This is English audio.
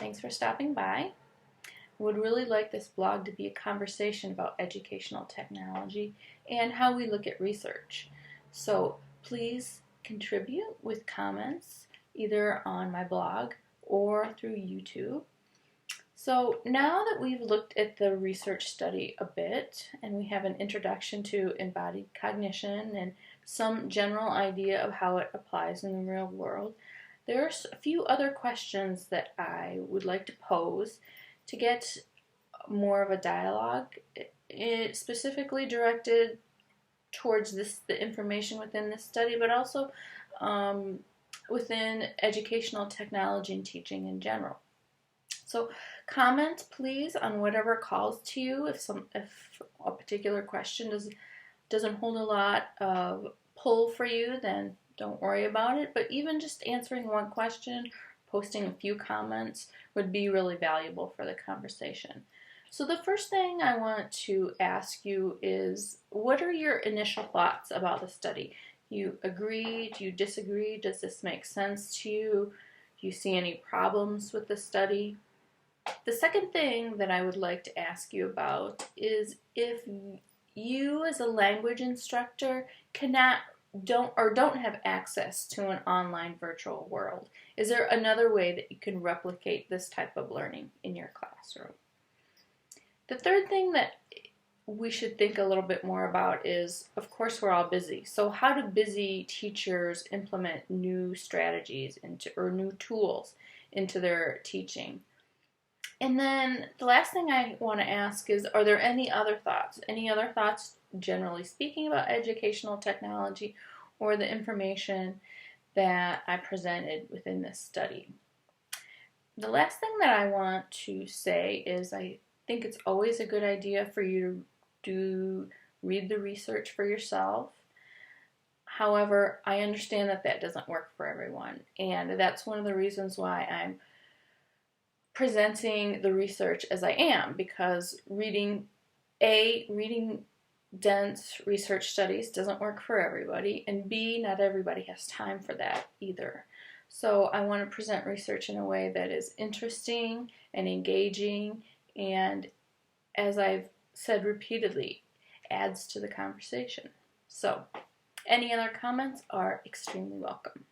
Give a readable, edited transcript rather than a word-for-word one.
Thanks for stopping by. Would really like this blog to be a conversation about educational technology and how we look at research. So please contribute with comments either on my blog or through YouTube. So now that we've looked at the research study a bit and we have an introduction to embodied cognition and some general idea of how it applies in the real world, there's a few other questions that I would like to pose to get more of a dialogue, specifically directed towards the information within this study, but also within educational technology and teaching in general. So comment please on whatever calls to you. If a particular question doesn't hold a lot of pull for you, then don't worry about it. But even just answering one question, posting a few comments would be really valuable for the conversation. So the first thing I want to ask you is, what are your initial thoughts about the study? You agree? Do you disagree? Does this make sense to you? Do you see any problems with the study? The second thing that I would like to ask you about is if you as a language instructor don't have access to an online virtual world. Is there another way that you can replicate this type of learning in your classroom? The third thing that we should think a little bit more about is, of course, we're all busy. So how do busy teachers implement new strategies or new tools into their teaching? And then the last thing I want to ask is, are there any other thoughts? Any other thoughts, generally speaking, about educational technology or the information that I presented within this study? The last thing that I want to say is I think it's always a good idea for you to read the research for yourself. However, I understand that doesn't work for everyone, and that's one of the reasons why I'm presenting the research as I am, because reading dense research studies doesn't work for everybody, and B, not everybody has time for that either. So I want to present research in a way that is interesting and engaging, and as I've said repeatedly, adds to the conversation. So any other comments are extremely welcome.